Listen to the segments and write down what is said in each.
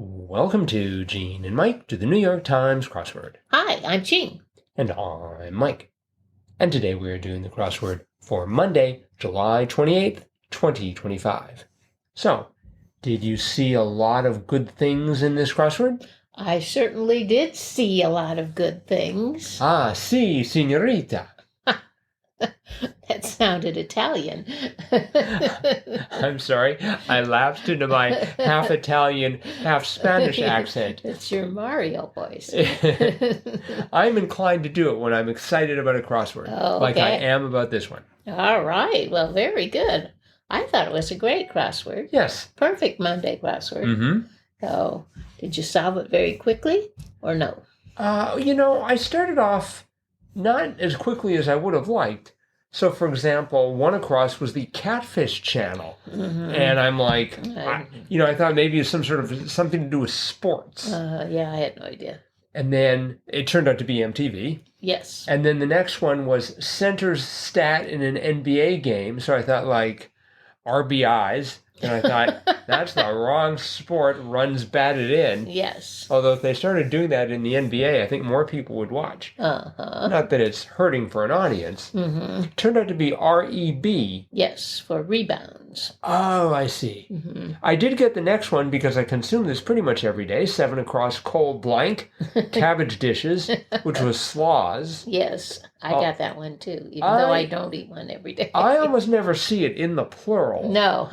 Welcome to Gene and Mike to the New York Times crossword. Hi, I'm Jean. And I'm Mike. And today we are doing the crossword for Monday, July 28th, 2025. So, did you see a lot of good things in this crossword? I certainly did see a lot of good things. Ah, si, signorita. That sounded Italian. I'm sorry, I lapsed into my half Italian, half Spanish accent. It's your Mario voice. I'm inclined to do it when I'm excited about a crossword, like I am about this one. All right, well, very good. I thought it was a great crossword. Yes. Perfect Monday crossword. Mm-hmm. So, did you solve it very quickly or no? I started off not as quickly as I would have liked. So, for example, one across was the Catfish Channel. Mm-hmm. And I'm like, I thought maybe it was something to do with sports. Yeah, I had no idea. And then it turned out to be MTV. Yes. And then the next one was center's stat in an NBA game. So I thought like RBIs. And I thought, that's the wrong sport, runs batted in. Yes. Although if they started doing that in the NBA, I think more people would watch. Uh-huh. Not that it's hurting for an audience. Mm-hmm. It turned out to be REB. Yes, for rebounds. Oh, I see. Mm-hmm. I did get the next one because I consume this pretty much every day. 7 across cold blank, cabbage dishes, which was slaws. Yes, I got that one too, even though I don't eat one every day. I almost never see it in the plural. No.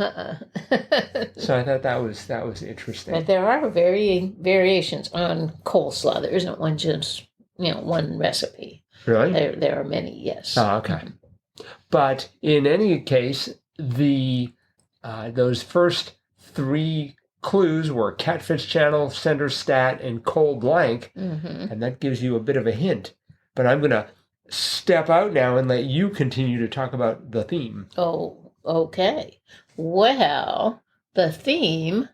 So I thought that was interesting. But there are variations on coleslaw. There isn't one just, one recipe. Really? There are many, yes. Oh, okay. Mm-hmm. But in any case, those first 3 clues were Catfish Channel, center stat, and cold blank, and that gives you a bit of a hint. But I'm going to step out now and let you continue to talk about the theme. Oh, okay. Well, the theme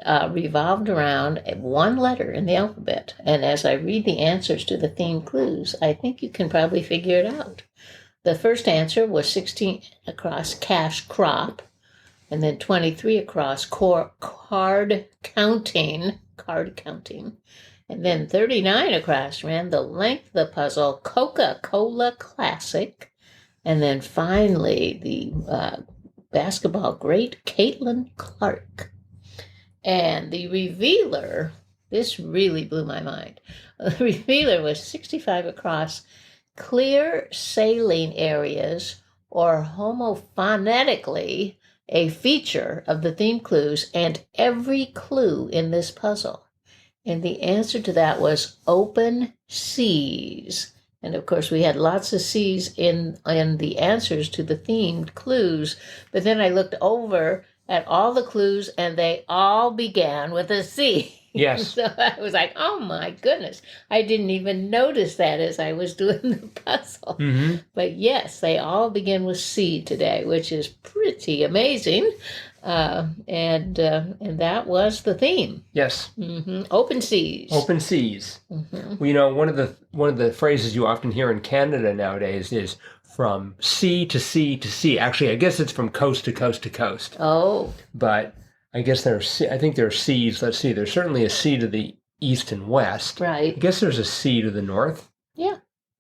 revolved around one letter in the alphabet. And as I read the answers to the theme clues, I think you can probably figure it out. The first answer was 16 across cash crop, and then 23 across card counting, and then 39 across ran the length of the puzzle, Coca-Cola Classic, and then finally the basketball great Caitlin Clark. And the revealer, this really blew my mind. The revealer was 65 across clear sailing areas, or homophonetically a feature of the theme clues and every clue in this puzzle. And the answer to that was open seas. And of course, we had lots of C's in the answers to the themed clues. But then I looked over at all the clues, and they all began with a C. Yes. So I was like, oh my goodness. I didn't even notice that as I was doing the puzzle. Mm-hmm. But yes, they all begin with C today, which is pretty amazing. And that was the theme. Yes. Mm-hmm. Open seas. Open seas. Mm-hmm. Well, one of the phrases you often hear in Canada nowadays is from sea to sea to sea. Actually, I guess it's from coast to coast to coast. Oh. But I guess I think there are seas. Let's see. There's certainly a sea to the east and west. Right. I guess there's a sea to the north. Yeah.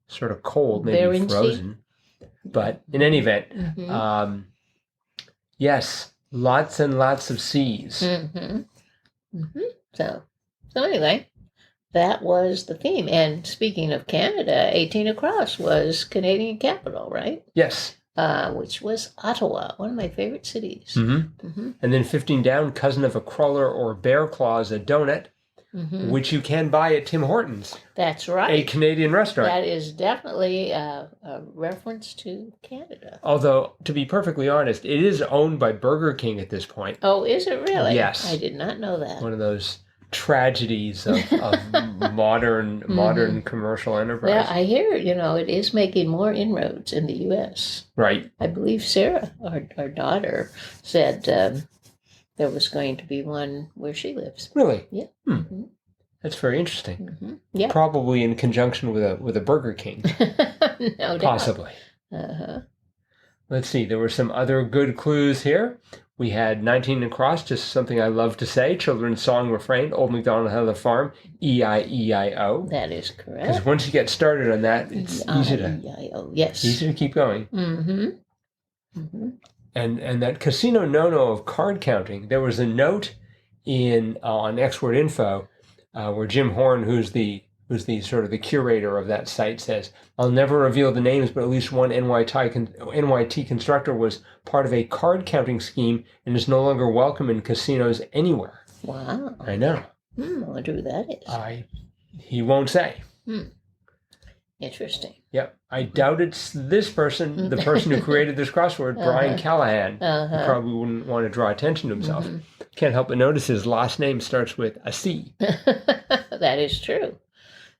Sort of cold, maybe frozen. But in any event, yes, lots and lots of seas. Mm-hmm. Mm-hmm. So anyway, that was the theme. And speaking of Canada, 18 across was Canadian capital, right? Yes. Which was Ottawa, one of my favorite cities. Mm-hmm. Mm-hmm. And then 15 down, cousin of a cruller or bear claws, a donut, which you can buy at Tim Hortons. That's right. A Canadian restaurant. That is definitely a reference to Canada. Although, to be perfectly honest, it is owned by Burger King at this point. Oh, is it really? Yes. I did not know that. One of those tragedies of modern commercial enterprise. Yeah, I hear, it is making more inroads in the U.S. Right. I believe Sarah, our daughter, said there was going to be one where she lives. Really? Yeah. Mm-hmm. That's very interesting. Mm-hmm. Yeah. Probably in conjunction with a Burger King. No doubt. Possibly. Uh-huh. Let's see. There were some other good clues here. We had 19 across, just something I love to say. Children's song refrain, Old MacDonald had a farm, E-I-E-I-O. That is correct. Because once you get started on that, it's easy to keep going. Mm-hmm. Mm-hmm. And that casino no-no of card counting, there was a note on Export Info where Jim Horn, who's the sort of the curator of that site, says, I'll never reveal the names, but at least one NYT constructor was part of a card counting scheme and is no longer welcome in casinos anywhere. Wow. I know. I wonder who that is. He won't say. Interesting. Yep. I doubt it's this person, the person who created this crossword, Brian Callahan. He probably wouldn't want to draw attention to himself. Can't help but notice his last name starts with a C. That is true.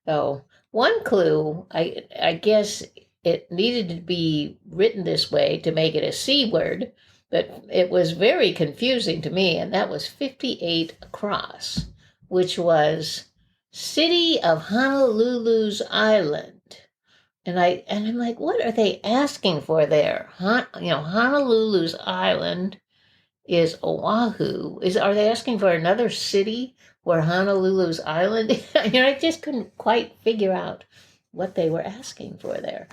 So one clue, I guess it needed to be written this way to make it a C word, but it was very confusing to me, and that was 58 across, which was City of Honolulu's Island. And I'm like, what are they asking for there? Honolulu's Island is Oahu. Are they asking for another city where Honolulu's Island is? I just couldn't quite figure out what they were asking for there.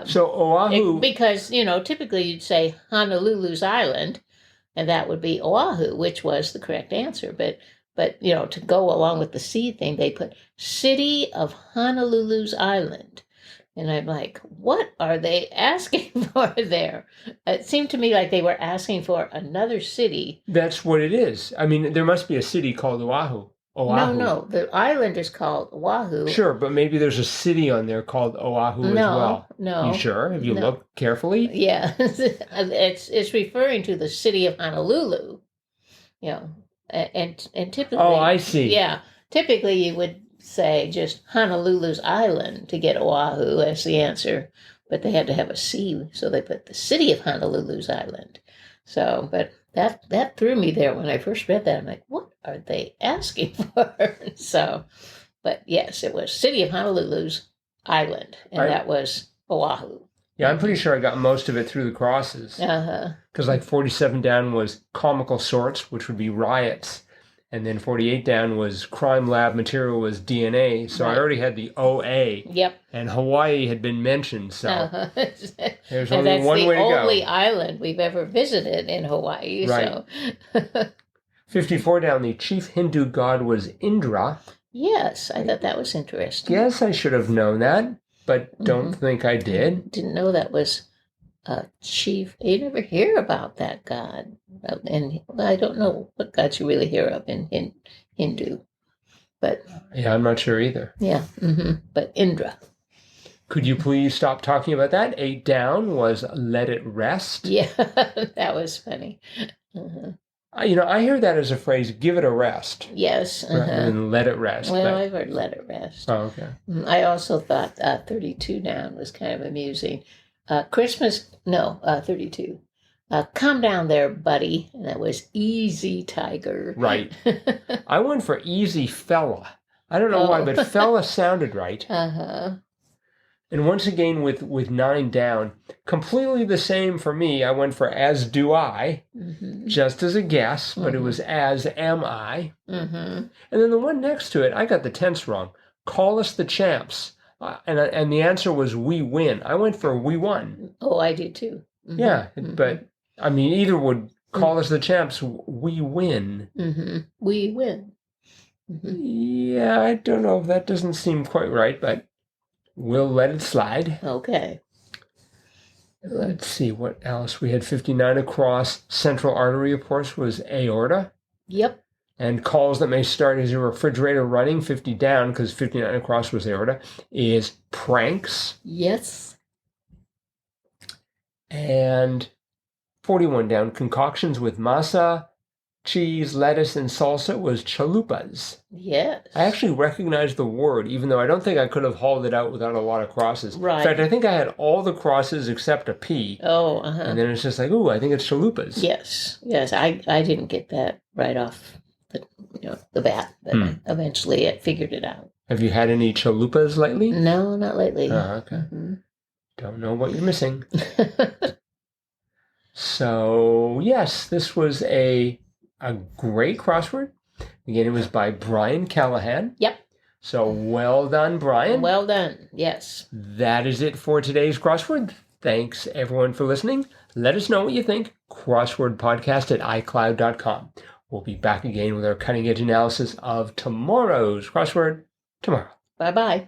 So Oahu... Because, typically you'd say Honolulu's Island, and that would be Oahu, which was the correct answer. But to go along with the C thing, they put City of Honolulu's Island. And I'm like, what are they asking for there? It seemed to me like they were asking for another city. That's what it is. I mean, there must be a city called Oahu. No. The island is called Oahu. Sure, but maybe there's a city on there called Oahu as well. No. You sure? Have you looked carefully? Yeah. It's referring to the city of Honolulu. And typically... Oh, I see. Yeah. Typically you would say just Honolulu's Island to get Oahu as the answer, but they had to have a C, so they put the City of Honolulu's Island. So, but that threw me there when I first read that. I'm like, what are they asking for? So, but yes, it was City of Honolulu's Island, and that was Oahu. Yeah, I'm pretty sure I got most of it through the crosses. Because 47 down was comical sorts, which would be riots. And then 48 down was crime lab material was DNA. So I already had the OA. Yep. And Hawaii had been mentioned. So there's and only one way to go. That's the only island we've ever visited in Hawaii. Right. So. 54 down, the chief Hindu god was Indra. Yes, I thought that was interesting. Yes, I should have known that, but don't think I did. Didn't know that was chief. You never hear about that god. And I don't know what gods you really hear of in Hindu. But yeah, I'm not sure either. Yeah, but Indra. Could you please stop talking about that? 8 down was Let It Rest. Yeah, that was funny. I hear that as a phrase, give it a rest. Yes. Rather than let it rest. Well, I've heard let it rest. Oh, okay. I also thought 32 down was kind of amusing. 32. Calm down there, buddy. And that was Easy Tiger. Right. I went for Easy Fella. I don't know why, but Fella sounded right. And once again, with 9 down, completely the same for me. I went for As Do I, just as a guess, but it was As Am I. And then the one next to it, I got the tense wrong. Call Us the Champs. And the answer was We Win. I went for We Won. Oh, I did too. Yeah, but I mean, either would Call Us the Champs. We Win. We Win. Yeah, I don't know if that doesn't seem quite right, but we'll let it slide. Okay. Let's see what else. We had 59 across. Central artery, of course, was aorta. Yep. And calls that may start as a refrigerator running, 50 down, because 59 across was aorta, is pranks. Yes. And 41 down, concoctions with masa, cheese, lettuce, and salsa was chalupas. Yes. I actually recognized the word, even though I don't think I could have hauled it out without a lot of crosses. Right. In fact, I think I had all the crosses except a P. Oh, And then it's just like, ooh, I think it's chalupas. Yes. I didn't get that right off the bat, but eventually I figured it out. Have you had any chalupas lately? No, not lately. Oh, okay. Don't know what you're missing. So, yes, this was a great crossword. Again, it was by Brian Callahan. Yep. So, well done, Brian. Well done. Yes. That is it for today's crossword. Thanks, everyone, for listening. Let us know what you think. crosswordpodcast@icloud.com. We'll be back again with our cutting-edge analysis of tomorrow's crossword tomorrow. Bye-bye.